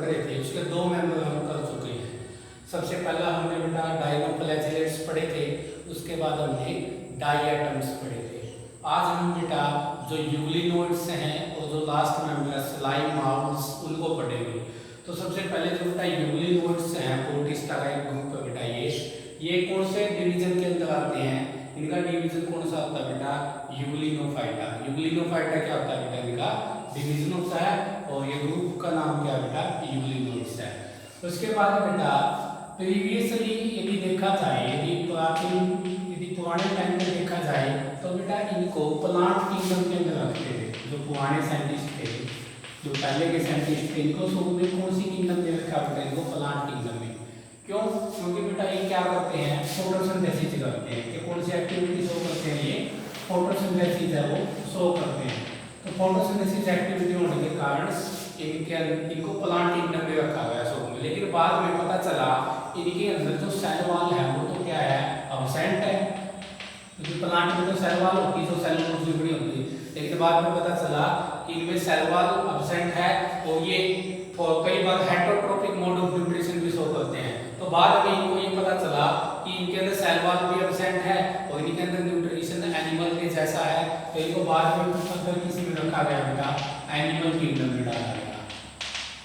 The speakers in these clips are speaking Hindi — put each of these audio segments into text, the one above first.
रहे थे उसके दो मेंबर हम कर चुके हैं। सबसे पहला हमने बेटा डायनोफ्लैजेलेट्स पढ़े थे, उसके बाद हमने डायटम्स पढ़े थे। आज हम बेटा जो यूग्लिनोइड्स हैं और जो लास्ट मेंबर स्लाइम माउल्स उनको पढ़ेंगे। तो सबसे पहले जो बेटा यूग्लिनोइड्स हैं प्रोटिस्टा का एक ग्रुप है बेटा, ये कौन से डिवीजन के अंदर आते हैं? इनका डिवीजन कौन सा होता है बेटा? यूग्लिनोफाइटा। यूग्लिनोफाइटा क्या होता है बेटा? इनका डिवीजन होता है और ये ग्रुप का नाम क्या है बेटा? यूग्लिनोइड्स है। उसके बाद बेटा प्रीवियसली यदि देखा जाए, यदि पुराने टाइम में देखा जाए तो बेटा इनको प्लांट किंगडम के अंदर रखते थे। जो पुराने साइंटिस्ट थे, जो पहले के साइंटिस्ट थे, इनको शुरू में कौन सी किंगडम में रखा बेटा? इनको प्लांट किंगडम में। क्यों? क्योंकि बेटा ये क्या करते हैं? फोटोसिंथेसिस करते हैं। कि कौन सी एक्टिविटी शो करते हैं? ये फोटोसिंथेसिस है वो शो करते हैं। तो फोटोसिंथेसिस एक्टिविटी होने के कारण इनको प्लांट किंगडम में रखा गया शुरू में। लेकिन बाद में पता चला इनके अंदर जो सेल वॉल है वो तो क्या है? अब्सेंट है। क्योंकि प्लांट में तो सेल वॉल होती है, जो सेल वॉल जुड़ी होती है, लेकिन बाद में पता चला कि इनमें सेल वॉल अब्सेंट है और ये कई बार हेटरोट्रोपिक मोड ऑफ न्यूट्रिशन भी शो करते हैं। तो बाद में इनको ये पता चला कि इनके अंदर सेल वॉल भी अब्सेंट है और इनके अंदर न्यूट्रिशन एनिमल के जैसा है। तो इनको बाद में किसी में रखा गया बेटा? एनिमल किंगडम में डाला गया।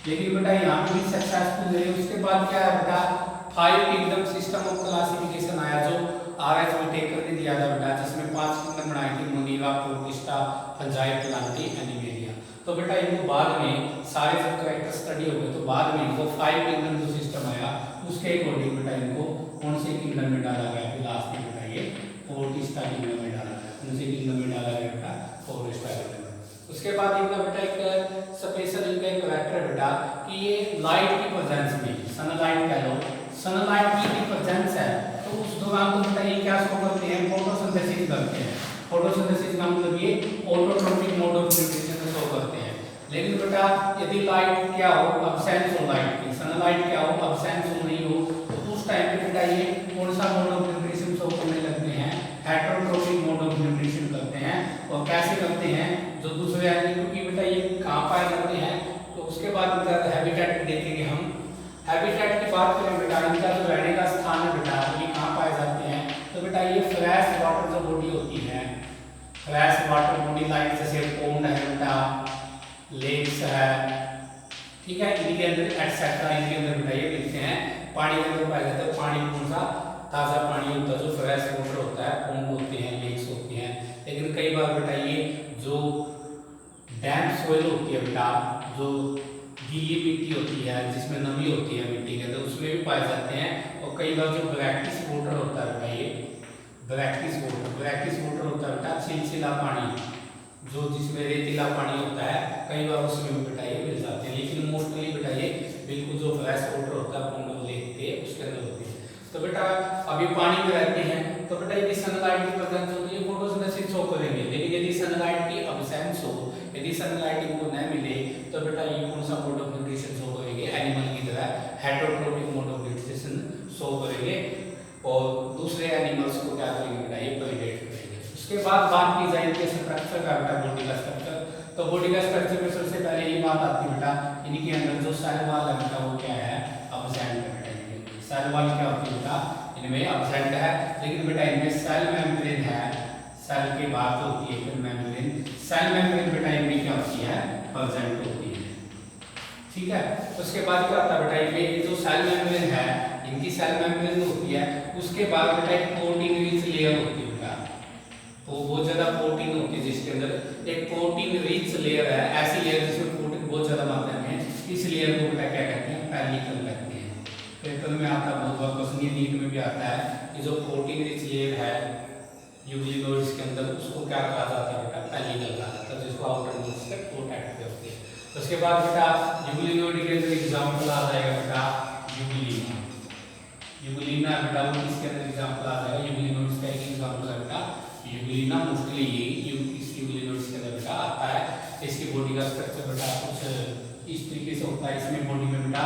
लेकिन बेटा यहाँ पे भी सक्सेसफुल है। उसके बाद क्या है बेटा? 5 किंगडम सिस्टम ऑफ क्लासिफिकेशन आया, जो आरएच विटेकर ने दिया था बेटा, जिसमें 5 किंगडम बनाई थी: मोनिरा, प्रोटिस्टा, फंजाई, प्लांटी, एनिमेलिया। तो बेटा इनको बाद में सारे जब कैरेक्टर स्टडी हो गए तो बाद में इनको 5 किंगडम जो सिस्टम आया उसके अकॉर्डिंग बेटा इनको कौन से किंगडम में डाला गया? फिर लास्ट में बेटा ये प्रोटिस्टा किंगडम में डाला गया। कौन से किंगडम में डाला गया बेटा? Protista kingdom. उसके बाद इनका बेटा एक स्पेशल इनका एक फैक्टर है बेटा कि ये लाइट की प्रेजेंस में, सनलाइट कह लो, सनलाइट की प्रेजेंस है तो उस दौरान तो बेटा ये क्या शो करते हैं? फोटोसिंथेसिस करते हैं। फोटोसिंथेसिस का मतलब ये autotrophic mode of nutrition show करते हैं। लेकिन बेटा यदि लाइट क्या हो? अब्सेंस हो लाइट की, सनलाइट क्या हो? अब्सेंस हो, नहीं हो, तो उस टाइम पे बेटा ये कौन सा मोड ऑफ न्यूट्रिशन शो करने लगते हैं? हेटरोट्रोपिक मोड ऑफ न्यूट्रिशन करते हैं। और कैसे करते हैं? जो दूसरे एनिमल, क्योंकि बेटा ये कहाँ पाए जाते हैं, तो उसके बाद इनका हैबिटेट देखेंगे हम। हैबिटेट की बात करें बेटा, इनका जो रहने का स्थान है बेटा ये कहाँ पाए जाते हैं? तो बेटा ये फ्रेश वाटर जो बॉडी होती है, फ्रेश वाटर बॉडी लाइक जैसे पोंड है बेटा, लेक्स है, ठीक है, इनके अंदर एक्सेट्रा, इनके अंदर बेटा ये मिलते हैं, पानी के अंदर पाए जाते हैं। पानी कौन सा? ताज़ा पानी होता है, जो फ्रेश वाटर होता है, पोंड होते हैं, लेक्स होती हैं। लेकिन कई बार बेटा ये जो डैम्प सोइल होती है बेटा, जो गीली मिट्टी होती है जिसमें नमी होती है मिट्टी के अंदर, उसमें भी पाए जाते हैं। और कई बार जो ब्रैक्टिस वाटर होता है बेटा, ये ब्रैक्टिस वाटर होता है बेटा, चिलचिला पानी, जो जिसमें रेतीला पानी होता है, कई बार उसमें भी बेटा ये मिल जाते हैं। लेकिन मोस्टली बेटा ये बिल्कुल जो फ्रेश वाटर होता है पोंड लेते उसके अंदर होती है। तो बेटा अभी पानी में रहते हैं तो बेटा यदि सनलाइट की प्रेजेंस होती है फोटोसिंथेसिस शो करेंगे। लेकिन यदि सनलाइट की अब्सेंस हो, यदि सनलाइट इनको न मिले तो बेटा ये कौन सा मोड ऑफ न्यूट्रिशन शो करेंगे? एनिमल की तरह heterotrophic mode of nutrition show करेंगे और दूसरे एनिमल्स को क्या करेंगे बेटा? ये प्रेडेट करेंगे। उसके बाद बात की जाए इनके स्ट्रक्चर का बेटा, बॉडी का स्ट्रक्चर। तो बॉडी का स्ट्रक्चर में सबसे पहले ये बात आती है बेटा, इनके अंदर जो सेल वॉल है बेटा वो क्या है? अब्सेंट है बेटा। सेल वॉल क्या होती है बेटा? इनमें अब्सेंट है। लेकिन बेटा इनमें सेल मेम्ब्रेन है, सेल की बात होती है फिर मेम्ब्रेन, सेल मेम्ब्रेन बेटा इनमें क्या होती है? प्रेजेंट होती है, ठीक है। उसके बाद क्या होता है बेटा? इनमें जो सेल मेम्ब्रेन है, इनकी सेल मेम्ब्रेन होती है, उसके बाद बेटा एक प्रोटीन रिच लेयर होती है बेटा, तो बहुत ज्यादा प्रोटीन होती है जिसके अंदर एक प्रोटीन रिच लेयर है, ऐसी लेयर जिसमें प्रोटीन बहुत ज्यादा मात्रा में है। इस लेयर को बेटा क्या कहते हैं? पेलिकल कहते हैं। पेपर में आता है, बहुत बार क्वेश्चन ये नीट में भी आता है कि जो प्रोटीन रिच लेयर है यूग्लिनोइड्स के अंदर, उसको क्या कहा जाता है बेटा? पेलिकल कहा जाता है, जिसको आउटर मोड से प्रोटेक्ट करती है। उसके बाद बेटा यूग्लिनोइड के अंदर एग्जांपल आ जाएगा बेटा यूग्लिना। यूग्लिना बेटा वो किसके अंदर एग्जांपल आ जाएगा? यूग्लिनोइड्स का एक एग्जांपल है बेटा यूग्लिना। मोस्टली ये इस यूग्लिनोइड्स के अंदर बेटा आता है। इसकी बॉडी का स्ट्रक्चर बेटा कुछ इस तरीके से होता है। इसमें बॉडी में बेटा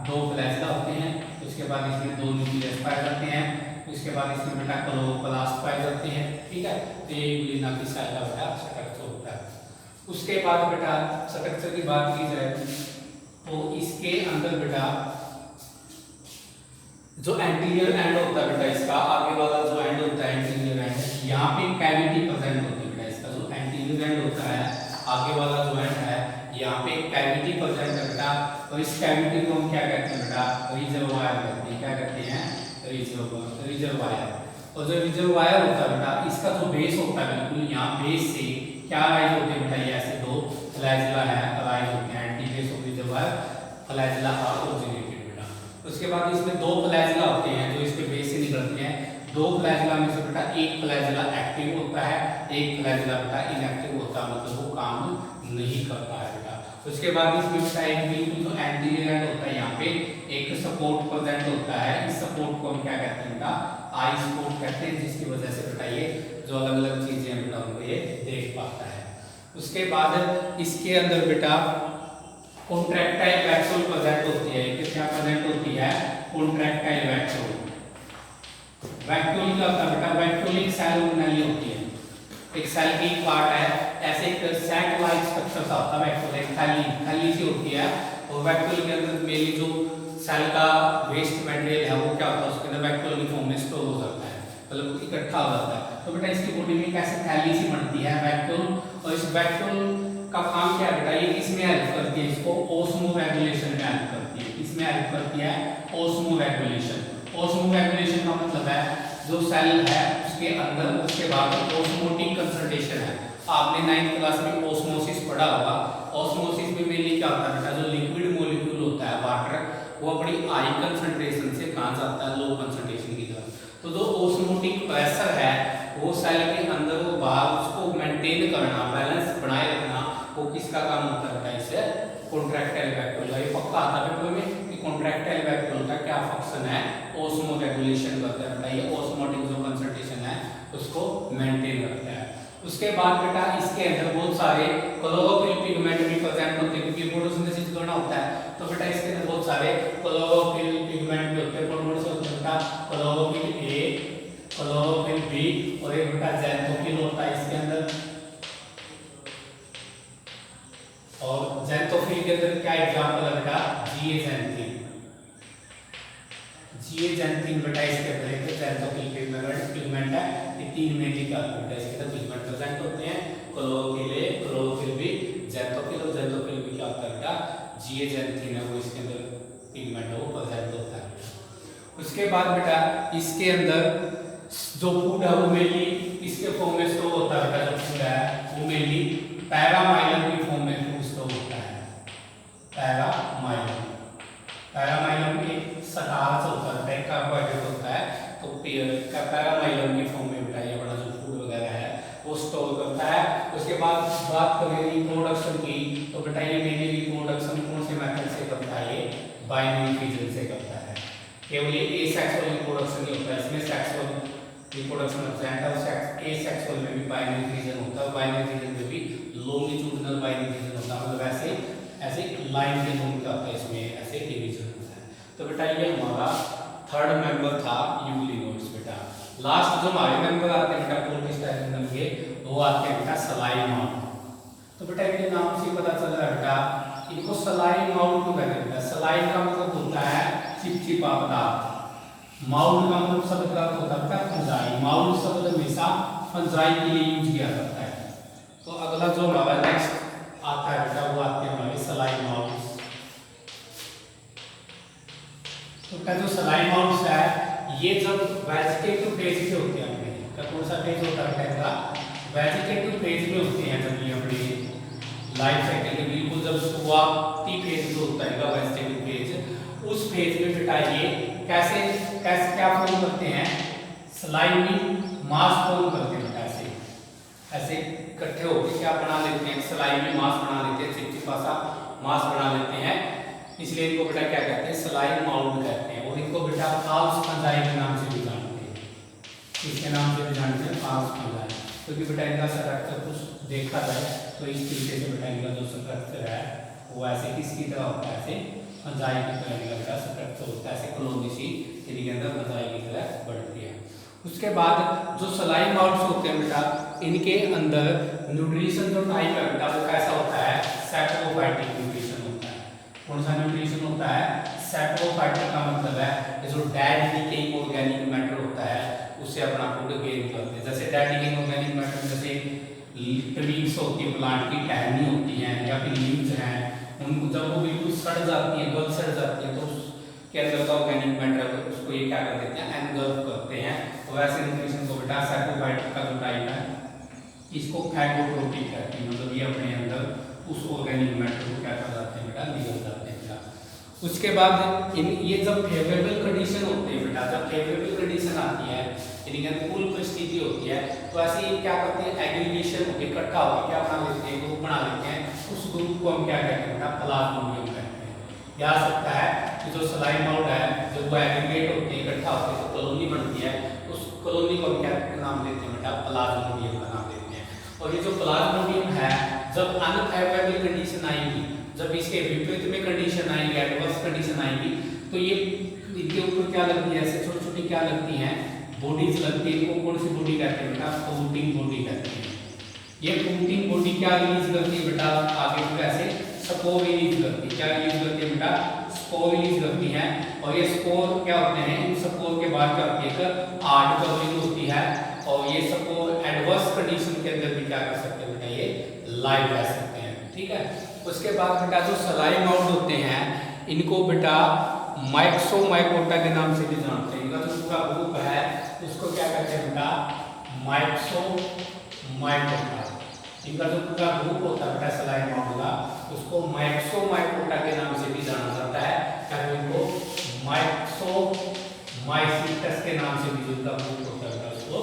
2 फ्लैजेला होते हैं, उसके बाद इसमें 2 न्यूक्लियस पाए जाते हैं, उसके बाद इसमें बेटा क्लोरोप्लास्ट पाए जाते हैं, ठीक है। तो ये यूग्लिना की सेल का बेटा स्ट्रक्चर होता है। उसके बाद बेटा स्ट्रक्चर की बात की जाए तो तो इसके अंदर बेटा जो एंटीरियर एंड होता है बेटा, इसका आगे वाला जो एंड होता है एंटीरियर एंड, यहाँ पे कैविटी प्रेजेंट होती है बेटा। इसका जो एंटीरियर एंड होता है, आगे वाला जो एंड है, यहाँ पे कैविटी प्रेजेंट है बेटा। और इस कैविटी को हम क्या कहते हैं बेटा, रिजर्वायर कहते हैं। क्या कहते हैं? रिजर्वायर। और जो रिजर्वायर होता है बेटा, इसका जो बेस होता है बिल्कुल यहाँ बेस से क्या राइज होते हैं बेटा, ये ऐसे दो फ्लैजिला है राइज होते हैं। Anti base of reservoir, flagella are originated बेटा। उसके बाद इसमें दो फ्लैजिला होते हैं जो इसके बेस से निकलते हैं। दो फ्लैजिला में से बेटा एक फ्लैजिला एक्टिव होता है, एक फ्लैजिला बेटा इनएक्टिव होता है, मतलब वो काम नहीं करता है बेटा। उसके बाद इसमें बेटा एक बिल्कुल जो एंटीरियर एंड होता है, यहाँ पे एक सपोर्ट प्रेजेंट होता है। इस सपोर्ट को हम क्या कहते हैं बेटा, आई सपोर्ट कहते हैं, जिसकी वजह से बेटा ये जो अलग अलग चीजें हैं बेटा उनको ये देख पाता है। उसके बाद इसके अंदर बेटा कॉन्ट्रैक्टाइल वैक्यूल प्रेजेंट होती है। क्या प्रेजेंट होती है? Contractile vacuole. वैक्यूल क्या होता है बेटा, वैक्यूल एक सेल ऑर्गेनेली होती है, एक सेल की पार्ट है। ऐसे एक सैक लाइक स्ट्रक्चर सा होता है वैक्यूल, एक थैली सी होती है। और वैक्यूल के अंदर मेनली जो सेल का वेस्ट मटेरियल है वो क्या होता है, उसके अंदर वैक्यूल की फॉर्म में स्टोर हो जाता है, मतलब इकट्ठा हो जाता है। तो बेटा इसकी बॉडी में कैसे थैली सी बनती है वैक्यूल। और इस वैक्यूल का काम क्या है बेटा, ये किसमें हेल्प करती है, इसको ओस्मो रेगुलेशन में हेल्प करती है। किसमें हेल्प करती है? Osmo regulation. ओस्मो रेगुलेशन का मतलब है जो सेल है उसके अंदर, उसके बाद ओस्मोटिक कंसंट्रेशन है। आपने 9th क्लास में ओस्मोसिस पढ़ा होगा। ओस्मोसिस में मेनली क्या होता है बेटा, जो लिक्विड मॉलिक्यूल होता है वाटर, वो अपनी हाई कंसंट्रेशन से कहाँ जाता है, लो कंसंट्रेशन की तरफ। तो जो ओस्मोटिक प्रेशर है वो सेल के अंदर वो बाहर उसको मेंटेन करना, बैलेंस बनाए रखना, वो किसका काम होता है? इसे कॉन्ट्रैक्टाइल वैक्यूल का। ये पक्का आता है पेपर में कि कॉन्ट्रैक्टाइल वैक्यूल का क्या फंक्शन है, ओस्मो रेगुलेशन करता है। ये ओस्मोटिक जो कंसंट्रेशन है उसको मेंटेन रखता है। उसके बाद बेटा इसके अंदर बहुत सारे क्लोरोफिल पिगमेंट भी प्रेजेंट होते हैं, क्योंकि फोटोसिंथेसिस करना होता है। तो बेटा इसके अंदर बहुत सारे क्लोरोफिल पिगमेंट भी होते हैं। कौन से होते हैं बेटा? क्लोरोफिल ए, क्लोरोफिल बी और एक बेटा ज़ैंथोफिल होता है इसके अंदर। और ज़ैंथोफिल के अंदर क्या एग्जांपल है बेटा? जिएज़ैंथीन। जिएज़ैंथीन बेटा इसके अंदर एक ज़ैंथोफिल पिगमेंट है। ये तीन मेनली का बेटा इसके अंदर पिगमेंट प्रेजेंट होते हैं, chlorophyll A, chlorophyll B, xanthophyll. और ज़ैंथोफिल भी क्या होता है बेटा? जिएज़ैंथीन है वो इसके अंदर पिगमेंट है वो प्रेजेंट होता है। उसके बाद बेटा इसके अंदर जो फूड है वो मेनली इसके फॉर्म में स्टोर होता है बेटा। जो फूड है वो मेनली पैरामाइलम की फॉर्म में फूड स्टोर होता है। पैरामाइलम, पैरामाइलम एक स्टार्च होता है, एक कार्बोहाइड्रेट होता है। तो पैरामाइलम की फॉर्म में बेटा ये बड़ा जो फूड वगैरह है वो स्टोर करता है। उसके बाद बात करें रिप्रोडक्शन की, तो बेटा ये मेनली रिप्रोडक्शन कौन से मेथड से करता है? ये बाइनरी फिजन से करता है। केवल ये एसेक्सुअल रिप्रोडक्शन नहीं होता है, इसमें सेक्सुअल रिप्रोडक्शन होता है। और एसेक्सुअल में भी बाइनरी फिजन होता है। बाइनरी फिजन में भी लॉन्गिट्यूडिनल बाइनरी फिजन होता है, मतलब ऐसे लाइन के रूप का होता है, इसमें ऐसे डिवीजन होता है। तो बेटा ये हमारा थर्ड मेंबर था यूग्लिनोइड्स बेटा। लास्ट जो हमारे मेंबर आते हैं बेटा पोर्टिस्टाइलिनम के, वो आते हैं बेटा सलाइन माउथ। तो बेटा इनके नाम से पता चल रहा है बेटा, इनको सलाइन माउथ क्यों कहते हैं बेटा? सलाइन का मतलब होता है चिपचिपा पदार्थ। माउथ का मतलब शब्द का होता है बेटा फंजाई। माउथ शब्द हमेशा फंजाई के लिए यूज किया जाता है। तो अगला जो हमारा नेक्स्ट आता है बेटा वो आते हैं हमारे सलाइन माउथ। तो बेटा जो सलाइन माउथ है ये जब वेजिटेटिव फेज पे होते हैं अपने, तो कौन सा फेज होता है इनका? वेजिटेटिव फेज में होते हैं जब ये अपने लाइफ साइकिल के बिल्कुल जब शुरुआती फेज जो होता है इनका वेजिटेटिव फेज, उस फेज में बेटा ये कैसे कैसे क्या फॉर्म करते हैं? स्लाइमी मास फॉर्म करते हैं बेटा। ऐसे ऐसे इकट्ठे होकर क्या बना लेते हैं? स्लाइमी मास बना लेते हैं, चिपचिपा सा मास बना लेते हैं। इसलिए इनको बेटा क्या कहते हैं? स्लाइम माउथ कहते हैं। और इनको बेटा फाल्स फंजाई के नाम से भी जानते हैं। इसके नाम से भी जानते हैं फाल्स फंजाई, क्योंकि बेटा इनका स्ट्रक्चर कुछ देखा जाए तो इस तरीके से बेटा इनका जो स्ट्रक्चर है वो ऐसे किसकी तरह होता है? ऐसे फंजाई की तरह इनका बेटा स्ट्रक्चर होता है। ऐसे कॉलोनी सी इनके अंदर फंजाई की तरह बढ़ती है। उसके बाद जो सलाइन माउथ्स होते हैं बेटा, इनके अंदर न्यूट्रिशन जो टाइप है बेटा वो कैसा होता है? सैप्रोफाइटिक न्यूट्रिशन होता है। कौन सा न्यूट्रिशन होता है? सैप्रोफाइटर का मतलब है जो डेड डिकेइंग ऑर्गेनिक मैटर होता है उससे अपना फूड गेन करते हैं। जैसे डेड डिकेइंग ऑर्गेनिक मैटर जैसे ट्वीग्स होती है प्लांट की, टहनी होती हैं या फिर लीव्स हैं, उनको जब वो बिल्कुल सड़ जाती है, गल सड़ जाती है, तो उसके अंदर का ऑर्गेनिक मैटर उसको ये क्या कर देते हैं? एनगल्फ करते हैं। तो वैसे न्यूट्रिशन को बेटा सैप्रोफाइटर का जो टाइप है इसको फैगोट्रोपिक कहते हैं, मतलब ये अपने अंदर उस ऑर्गेनिक मैटर को क्या कर जाते हैं बेटा? निगल जाते हैं बेटा। उसके बाद ये जब फेवरेबल कंडीशन होते हैं बेटा, जब फेवरेबल कंडीशन आती है इनके अनुकूल परिस्थिति होती है, तो ऐसे ये क्या करते हैं? एग्रीगेशन होकर इकट्ठा होकर क्या बना लेते हैं? ग्रुप बना लेते हैं। उस ग्रुप को हम क्या कहते हैं बेटा? प्लाज्मोडियम कहते हैं। याद सकता है कि जो स्लाइम आउट है जब वो एग्रीगेट होते हैं, इकट्ठा होते हैं, तो कॉलोनी बनती है, उस कॉलोनी को हम क्या नाम देते हैं बेटा? प्लाज्मोडियम का नाम देते हैं। और ये जो प्लाज्मोडियम है जब अनफेवरेबल कंडीशन आएगी, जब इसके विपरीत में कंडीशन आएगी, एडवर्स कंडीशन आएगी, तो ये इनके ऊपर क्या लगती है? ऐसे छोटी छोटी क्या लगती हैं? बॉडीज लगती है। इनको कौन सी बॉडी कहते हैं बेटा? कोटिंग बॉडी कहते हैं। ये कोटिंग बॉडी क्या रिलीज करती है बेटा? आगे को ऐसे स्पोर रिलीज करती है। क्या रिलीज करती है बेटा? स्पोर रिलीज करती है। और ये स्पोर क्या होते हैं? इन स्पोर के बाद क्या होती है? हार्ड कवरिंग होती है। और ये स्पोर एडवर्स कंडीशन के अंदर भी क्या कर सकते हैं बेटा? ये लाइव रह सकते हैं। ठीक है। उसके बाद बेटा जो स्लाइम आउट होते हैं इनको बेटा माइक्सोमाइकोटा के नाम से भी जानते हैं। इनका जो पूरा ग्रुप है उसको क्या कहते हैं बेटा? माइक्सोमाइकोटा। इनका जो पूरा ग्रुप होता है बेटा स्लाइम आउट का उसको माइक्सोमाइकोटा के नाम से भी जाना जाता है। क्या इनको माइक्सोमाइसीटस के नाम से भी जो ग्रुप होता है बेटा उसको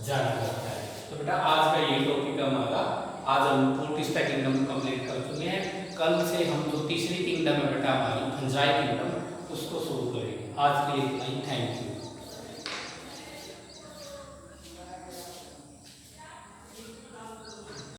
जाना जाता है। तो बेटा आज का ये टॉपिक हमारा, आज हम फोर्टिस्टा किंगडम कंप्लीट कर चुके हैं। कल से हम जो तीसरी किंगडम है बेटा हमारी फंजाई किंगडम उसको शुरू करेंगे। आज के लिए इतना ही। Thank you.